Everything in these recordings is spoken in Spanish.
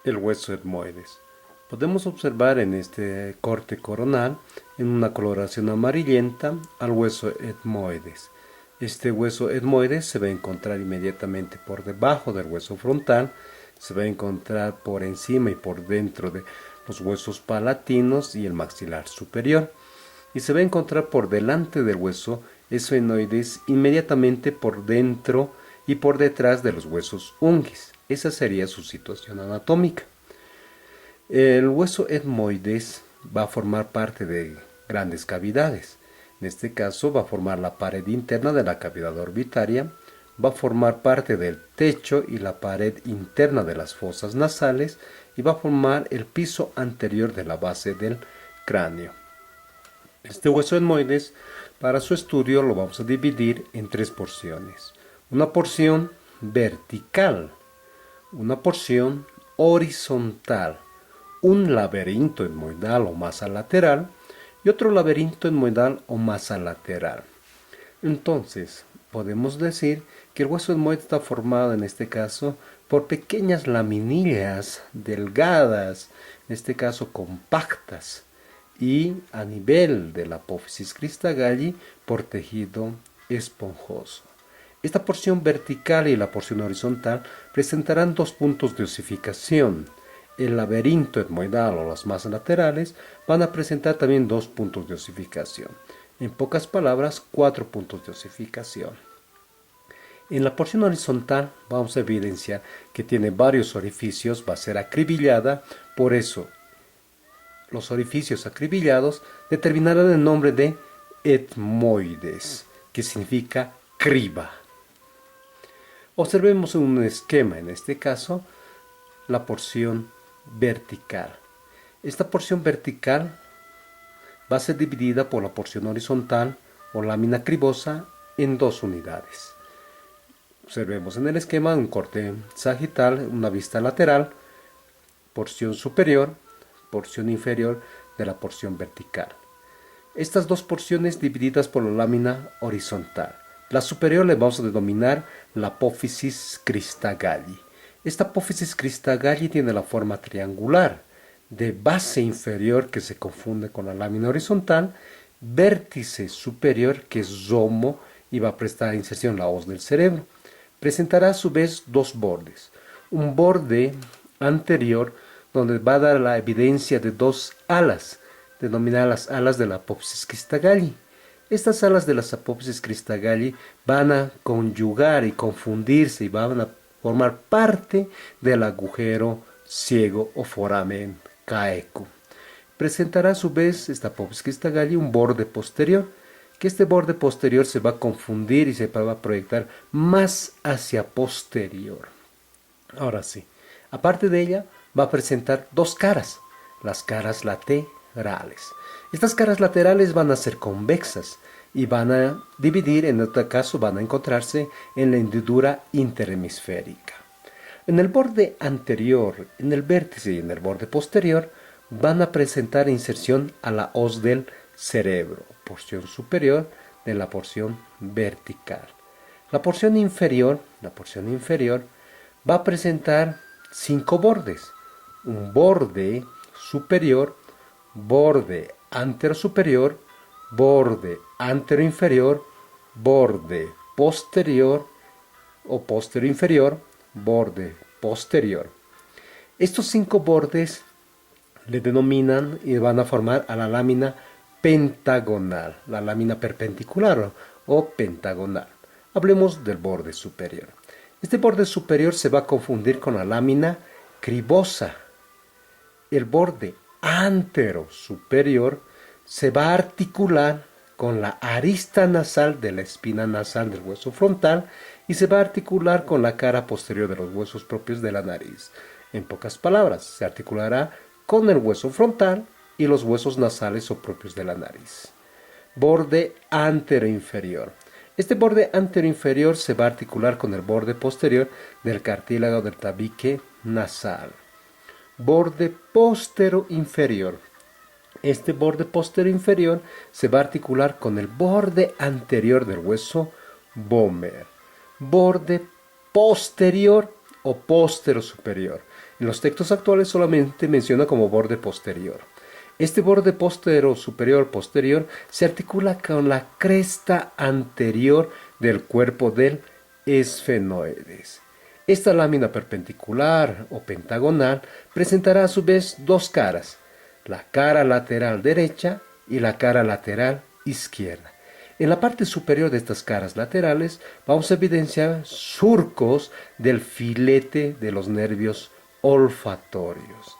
El hueso etmoides. Podemos observar en este corte coronal, en una coloración amarillenta, al hueso etmoides. Este hueso etmoides se va a encontrar inmediatamente por debajo del hueso frontal, se va a encontrar por encima y por dentro de los huesos palatinos y el maxilar superior, y se va a encontrar por delante del hueso esfenoides inmediatamente por dentro y por detrás de los huesos unguis. Esa sería su situación anatómica. El hueso etmoides va a formar parte de grandes cavidades. En este caso va a formar la pared interna de la cavidad orbitaria, va a formar parte del techo y la pared interna de las fosas nasales y va a formar el piso anterior de la base del cráneo. Este hueso etmoides, para su estudio, lo vamos a dividir en tres porciones. Una porción vertical, una porción horizontal, un laberinto etmoidal o masa lateral y otro laberinto etmoidal o masa lateral. Entonces, podemos decir que el hueso etmoide está formado en este caso por pequeñas laminillas delgadas, en este caso compactas, y a nivel de la apófisis cristagalli por tejido esponjoso. Esta porción vertical y la porción horizontal presentarán dos puntos de osificación. El laberinto etmoidal o las masas laterales van a presentar también dos puntos de osificación. En pocas palabras, 4 puntos de osificación. En la porción horizontal vamos a evidenciar que tiene varios orificios, va a ser acribillada, por eso los orificios acribillados determinarán el nombre de etmoides, que significa criba. Observemos un esquema, en este caso, la porción vertical. Esta porción vertical va a ser dividida por la porción horizontal o lámina cribosa en dos unidades. Observemos en el esquema un corte sagital, una vista lateral, porción superior, porción inferior de la porción vertical. Estas dos porciones divididas por la lámina horizontal. La superior le vamos a denominar la apófisis cristagalli. Esta apófisis cristagalli tiene la forma triangular, de base inferior que se confunde con la lámina horizontal, vértice superior que es zomo y va a prestar inserción la hoz del cerebro. Presentará a su vez dos bordes. Un borde anterior donde va a dar la evidencia de dos alas, denominadas las alas de la apófisis cristagalli. Estas alas de las apófisis cristagalli van a conyugar y confundirse y van a formar parte del agujero ciego o foramen caeco. Presentará a su vez esta apófisis cristagalli un borde posterior, que este borde posterior se va a confundir y se va a proyectar más hacia posterior. Ahora sí, aparte de ella va a presentar dos caras, las caras laterales. Estas caras laterales van a ser convexas y van a dividir, en este caso van a encontrarse en la hendidura interhemisférica. En el borde anterior, en el vértice y en el borde posterior, van a presentar inserción a la hoz del cerebro, porción superior de la porción vertical. La porción inferior va a presentar 5 bordes. Un borde superior, borde anterosuperior, borde anteroinferior, borde posterior o posterior-inferior, borde posterior. Estos 5 bordes le denominan y van a formar a la lámina pentagonal, la lámina perpendicular o pentagonal. Hablemos del borde superior. Este borde superior se va a confundir con la lámina cribosa. El borde antero superior se va a articular con la arista nasal de la espina nasal del hueso frontal y se va a articular con la cara posterior de los huesos propios de la nariz. En pocas palabras, se articulará con el hueso frontal y los huesos nasales o propios de la nariz. Borde anteroinferior. Este borde anteroinferior se va a articular con el borde posterior del cartílago del tabique nasal. Borde postero-inferior. Este borde postero-inferior se va a articular con el borde anterior del hueso vomer. Borde posterior o postero-superior. En los textos actuales solamente menciona como borde posterior. Este borde postero, superior, posterior, se articula con la cresta anterior del cuerpo del esfenoides. Esta lámina perpendicular o pentagonal presentará a su vez dos caras, la cara lateral derecha y la cara lateral izquierda. En la parte superior de estas caras laterales vamos a evidenciar surcos del filete de los nervios olfatorios.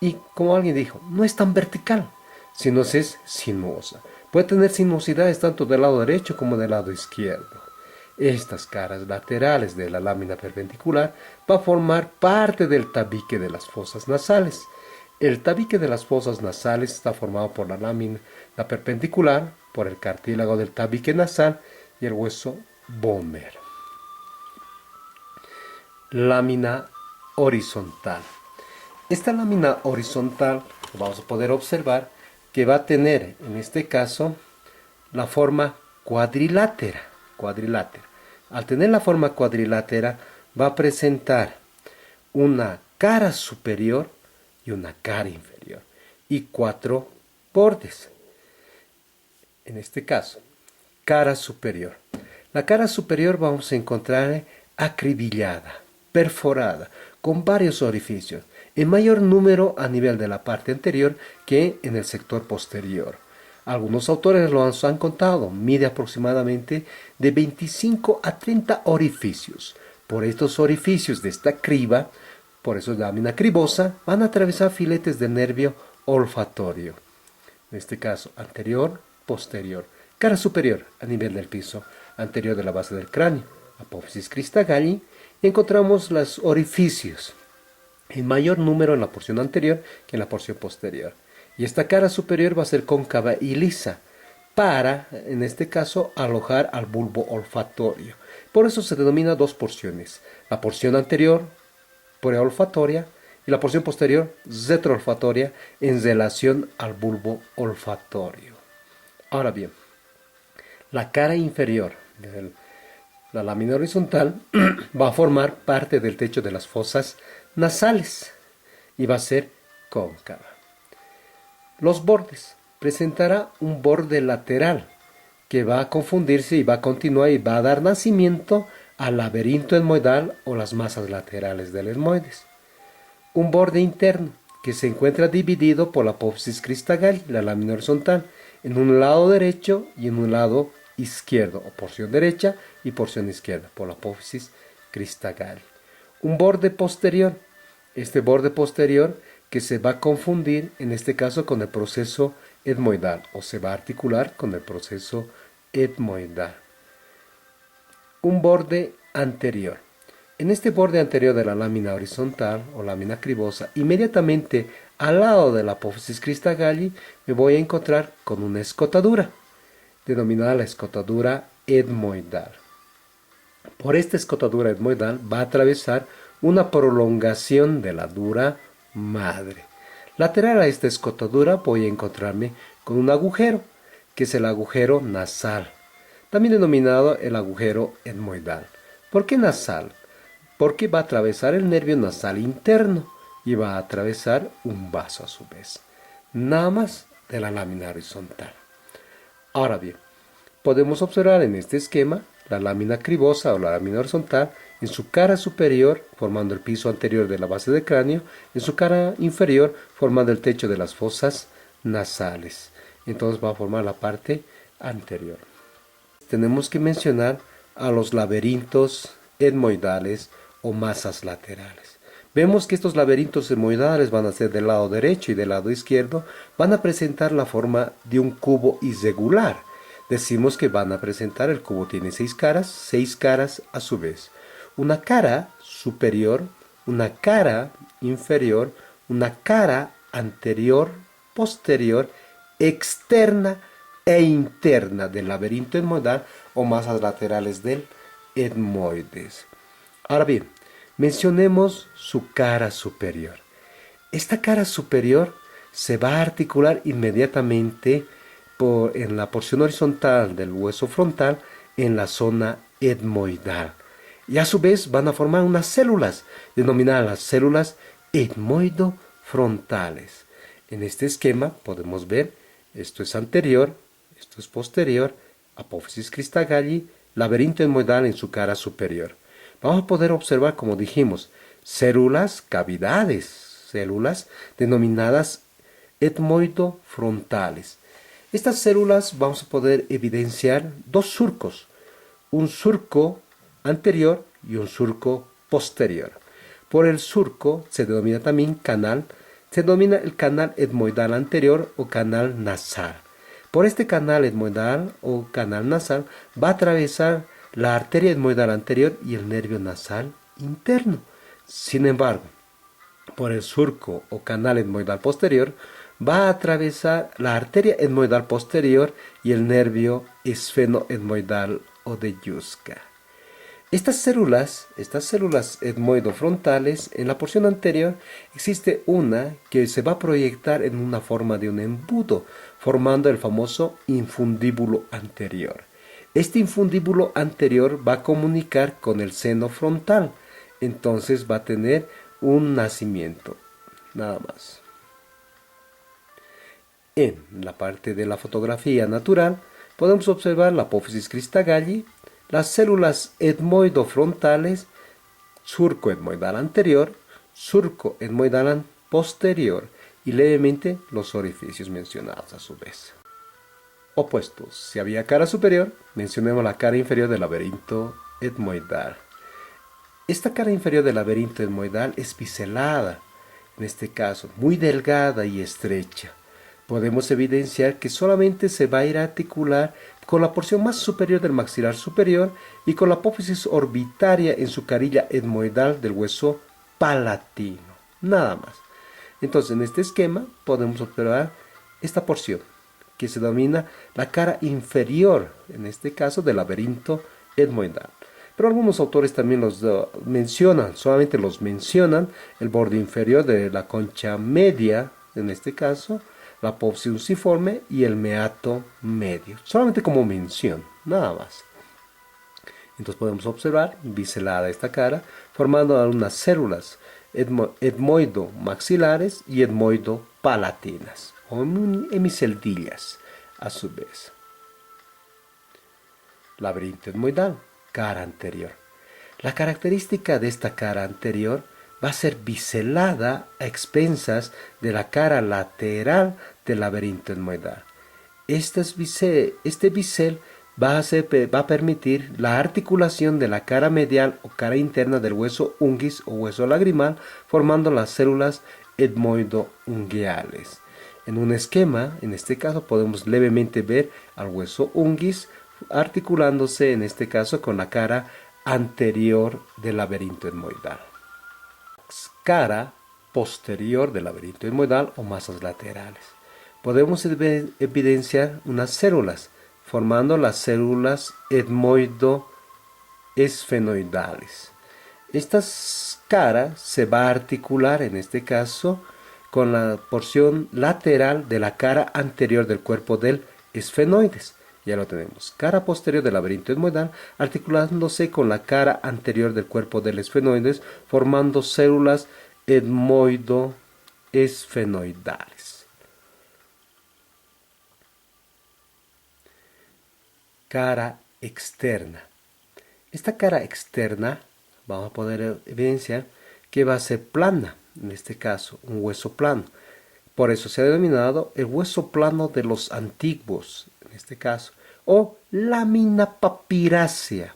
Y como alguien dijo, no es tan vertical, sino es sinuosa. Puede tener sinuosidades tanto del lado derecho como del lado izquierdo. Estas caras laterales de la lámina perpendicular va a formar parte del tabique de las fosas nasales. El tabique de las fosas nasales está formado por la lámina perpendicular, por el cartílago del tabique nasal y el hueso Vomer. Lámina horizontal. Esta lámina horizontal vamos a poder observar que va a tener en este caso la forma cuadrilátera. Al tener la forma cuadrilátera va a presentar una cara superior y una cara inferior y 4 bordes. En este caso, cara superior. La cara superior vamos a encontrar acribillada, perforada, con varios orificios, en mayor número a nivel de la parte anterior que en el sector posterior. Algunos autores lo han contado, mide aproximadamente de 25 a 30 orificios. Por estos orificios de esta criba, por eso es lámina cribosa, van a atravesar filetes de nervio olfatorio. En este caso, anterior, posterior. Cara superior a nivel del piso, anterior de la base del cráneo, apófisis cristagalli, encontramos los orificios en mayor número en la porción anterior que en la porción posterior. Y esta cara superior va a ser cóncava y lisa para, en este caso, alojar al bulbo olfatorio. Por eso se denomina dos porciones. La porción anterior, preolfatoria, y la porción posterior, retroolfatoria, en relación al bulbo olfatorio. Ahora bien, la cara inferior de la lámina horizontal va a formar parte del techo de las fosas nasales y va a ser cóncava. Los bordes. Presentará un borde lateral que va a confundirse y va a continuar y va a dar nacimiento al laberinto etmoidal o las masas laterales del etmoides. Un borde interno que se encuentra dividido por la apófisis cristagalli, la lámina horizontal, en un lado derecho y en un lado izquierdo, o porción derecha y porción izquierda, por la apófisis cristagalli. Un borde posterior. Este borde posterior que se va a confundir en este caso con el proceso etmoidal o se va a articular con el proceso etmoidal. Un borde anterior. En este borde anterior de la lámina horizontal o lámina cribosa, inmediatamente al lado de la apófisis cristagalli, me voy a encontrar con una escotadura, denominada la escotadura etmoidal. Por esta escotadura etmoidal va a atravesar una prolongación de la dura madre. Lateral a esta escotadura voy a encontrarme con un agujero, que es el agujero nasal, también denominado el agujero etmoidal. ¿Por qué nasal? Porque va a atravesar el nervio nasal interno y va a atravesar un vaso a su vez. Nada más de la lámina horizontal. Ahora bien, podemos observar en este esquema la lámina cribosa o la lámina horizontal en su cara superior formando el piso anterior de la base del cráneo, en su cara inferior formando el techo de las fosas nasales. Entonces va a formar la parte anterior. Tenemos que mencionar a los laberintos etmoidales o masas laterales. Vemos que estos laberintos etmoidales van a ser del lado derecho y del lado izquierdo, van a presentar la forma de un cubo irregular. Decimos que van a presentar, el cubo tiene 6 caras a su vez. Una cara superior, una cara inferior, una cara anterior, posterior, externa e interna del laberinto etmoidal o masas laterales del etmoides. Ahora bien, mencionemos su cara superior. Esta cara superior se va a articular inmediatamente en la porción horizontal del hueso frontal en la zona etmoidal. Y a su vez van a formar unas células, denominadas las células etmoidofrontales. En este esquema podemos ver, esto es anterior, esto es posterior, apófisis cristagalli, laberinto etmoidal en su cara superior. Vamos a poder observar, como dijimos, células, cavidades, células denominadas etmoidofrontales. Estas células vamos a poder evidenciar dos surcos, un surco anterior y un surco posterior. Por el surco se denomina también canal, se denomina el canal etmoidal anterior o canal nasal. Por este canal etmoidal o canal nasal va a atravesar la arteria etmoidal anterior y el nervio nasal interno. Sin embargo, por el surco o canal etmoidal posterior va a atravesar la arteria etmoidal posterior y el nervio esfenoetmoidal o de Yuska. Estas células etmoidofrontales, en la porción anterior existe una que se va a proyectar en una forma de un embudo, formando el famoso infundíbulo anterior. Este infundíbulo anterior va a comunicar con el seno frontal, entonces va a tener un nacimiento, nada más. En la parte de la fotografía natural podemos observar la apófisis cristagalli, las células etmoidofrontales, surco etmoidal anterior, surco etmoidal posterior y levemente los orificios mencionados a su vez. Opuestos, si había cara superior, mencionemos la cara inferior del laberinto etmoidal. Esta cara inferior del laberinto etmoidal es biselada, en este caso muy delgada y estrecha. Podemos evidenciar que solamente se va a ir a articular con la porción más superior del maxilar superior y con la apófisis orbitaria en su carilla etmoidal del hueso palatino. Nada más. Entonces, en este esquema podemos observar esta porción que se denomina la cara inferior, en este caso del laberinto etmoidal. Pero algunos autores también los mencionan, solamente los mencionan, el borde inferior de la concha media, en este caso, la apófisis unciforme y el meato medio, solamente como mención, nada más. Entonces podemos observar biselada esta cara, formando algunas células etmoido-maxilares y etmoido-palatinas, o hemiceldillas, a su vez. Laberinto etmoidal, cara anterior. La característica de esta cara anterior va a ser biselada a expensas de la cara lateral del laberinto etmoidal. Este bisel va a permitir la articulación de la cara medial o cara interna del hueso unguis o hueso lagrimal, formando las células etmoido-ungueales. En un esquema, en este caso, podemos levemente ver al hueso unguis articulándose, en este caso, con la cara anterior del laberinto etmoidal. Cara posterior del laberinto etmoidal o masas laterales. Podemos evidenciar unas células, formando las células etmoido-esfenoidales. Esta cara se va a articular, en este caso, con la porción lateral de la cara anterior del cuerpo del esfenoides. Ya lo tenemos. Cara posterior del laberinto etmoidal articulándose con la cara anterior del cuerpo del esfenoides, formando células etmoido-esfenoidales. Cara externa. Esta cara externa vamos a poder evidenciar que va a ser plana, en este caso, un hueso plano. Por eso se ha denominado el hueso plano de los antiguos, en este caso, o lámina papirácea.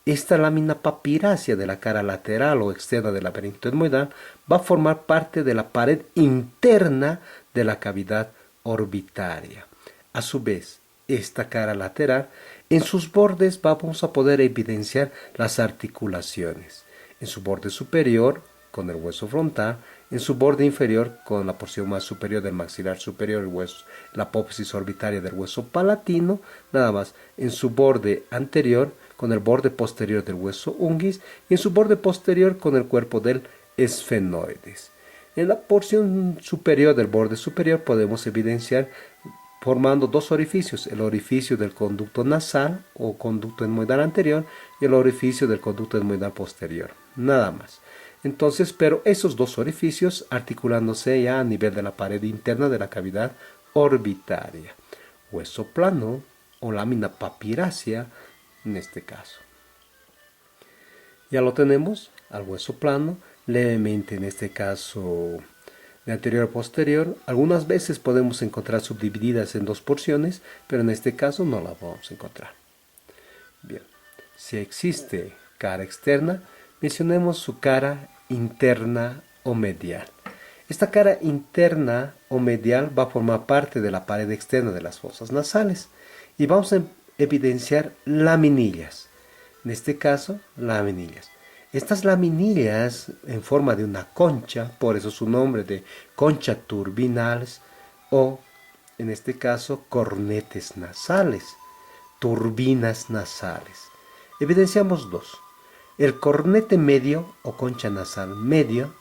Esta lámina papirácea de la cara lateral o externa del laberinto etmoidal va a formar parte de la pared interna de la cavidad orbitaria. A su vez, esta cara lateral, en sus bordes vamos a poder evidenciar las articulaciones. En su borde superior, con el hueso frontal, en su borde inferior, con la porción más superior del maxilar superior, el hueso, la apófisis orbitaria del hueso palatino, nada más. En su borde anterior, con el borde posterior del hueso unguis, y en su borde posterior, con el cuerpo del esfenoides. En la porción superior del borde superior podemos evidenciar formando dos orificios, el orificio del conducto nasal o conducto etmoidal anterior y el orificio del conducto etmoidal posterior, nada más. Entonces, pero esos dos orificios articulándose ya a nivel de la pared interna de la cavidad orbitaria. Hueso plano o lámina papirácea en este caso. Ya lo tenemos al hueso plano, levemente en este caso de anterior a posterior. Algunas veces podemos encontrar subdivididas en dos porciones, pero en este caso no la vamos a encontrar. Bien, si existe cara externa, mencionemos su cara interna o medial. Esta cara interna o medial va a formar parte de la pared externa de las fosas nasales y vamos a evidenciar laminillas. En este caso, laminillas. Estas laminillas en forma de una concha, por eso su nombre de concha turbinales o en este caso cornetes nasales, turbinas nasales. Evidenciamos dos: el cornete medio o concha nasal medio,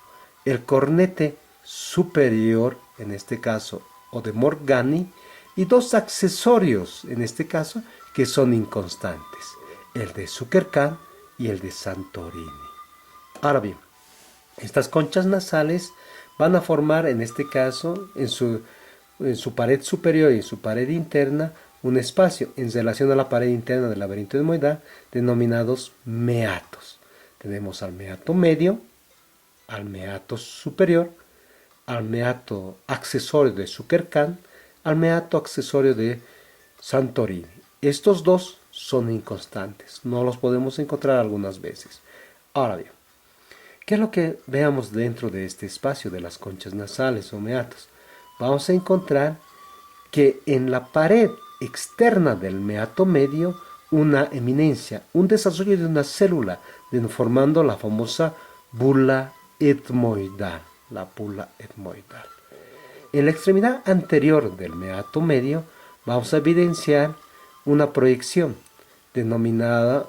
el cornete superior, en este caso, o de Morgani, y dos accesorios, en este caso, que son inconstantes, el de Zuckerkhan y el de Santorini. Ahora bien, estas conchas nasales van a formar, en este caso, en su pared superior y en su pared interna, un espacio en relación a la pared interna del laberinto etmoidal denominados meatos. Tenemos al meato medio, al meato superior, al meato accesorio de Zuckerkhan, al meato accesorio de Santorini. Estos dos son inconstantes, no los podemos encontrar algunas veces. Ahora bien, ¿qué es lo que veamos dentro de este espacio de las conchas nasales o meatos? Vamos a encontrar que en la pared externa del meato medio una eminencia, un desarrollo de una célula, formando la famosa bula etmoidal, la bula etmoidal. En la extremidad anterior del meato medio vamos a evidenciar una proyección denominada,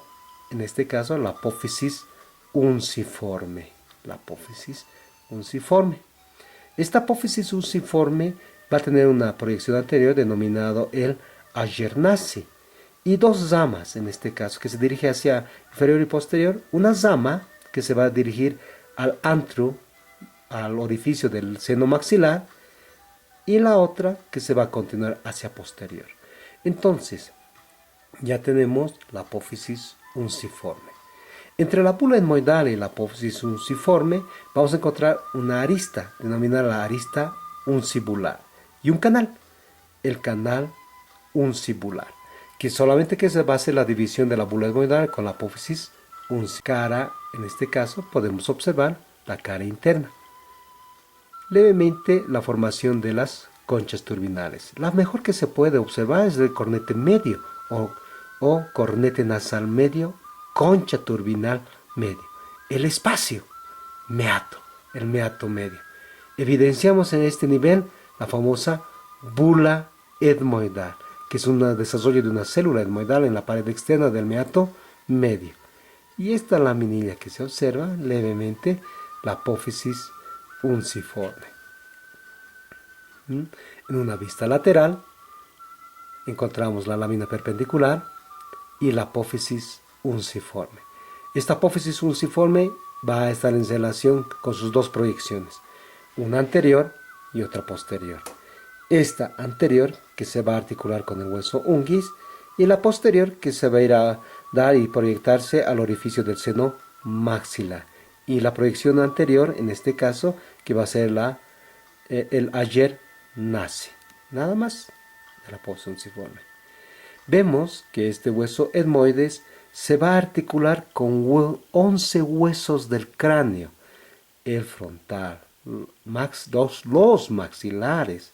en este caso, la apófisis unciforme. La apófisis unciforme. Esta apófisis unciforme va a tener una proyección anterior denominado el Agernace y dos ramas, en este caso, que se dirige hacia inferior y posterior. Una rama que se va a dirigir al antro, al orificio del seno maxilar, y la otra que se va a continuar hacia posterior. Entonces, ya tenemos la apófisis unciforme. Entre la bula etmoidal y la apófisis unciforme vamos a encontrar una arista, denominada la arista uncibular, y un canal, el canal uncibular, que solamente que se va a hacer la división de la bula etmoidal con la apófisis uncicara. En este caso podemos observar la cara interna. Levemente la formación de las conchas turbinales. La mejor que se puede observar es el cornete medio o cornete nasal medio, concha turbinal medio. El espacio, meato, el meato medio. Evidenciamos en este nivel la famosa bula etmoidal, que es un desarrollo de una célula etmoidal en la pared externa del meato medio. Y esta laminilla que se observa levemente, la apófisis unciforme. En una vista lateral encontramos la lámina perpendicular y la apófisis unciforme. Esta apófisis unciforme va a estar en relación con sus dos proyecciones, una anterior y otra posterior. Esta anterior que se va a articular con el hueso unguis y la posterior que se va a ir a dar y proyectarse al orificio del seno maxilar. Y la proyección anterior, en este caso, que va a ser el ayer nace. Nada más de la apófisis unciforme. Vemos que este hueso etmoides se va a articular con 11 huesos del cráneo, el frontal, los maxilares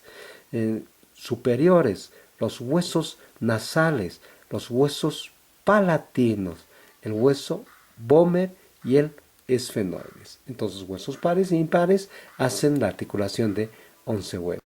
superiores, los huesos nasales, los huesos palatinos, el hueso vomer y el esfenoides. Entonces, huesos pares e impares hacen la articulación de 11 huesos.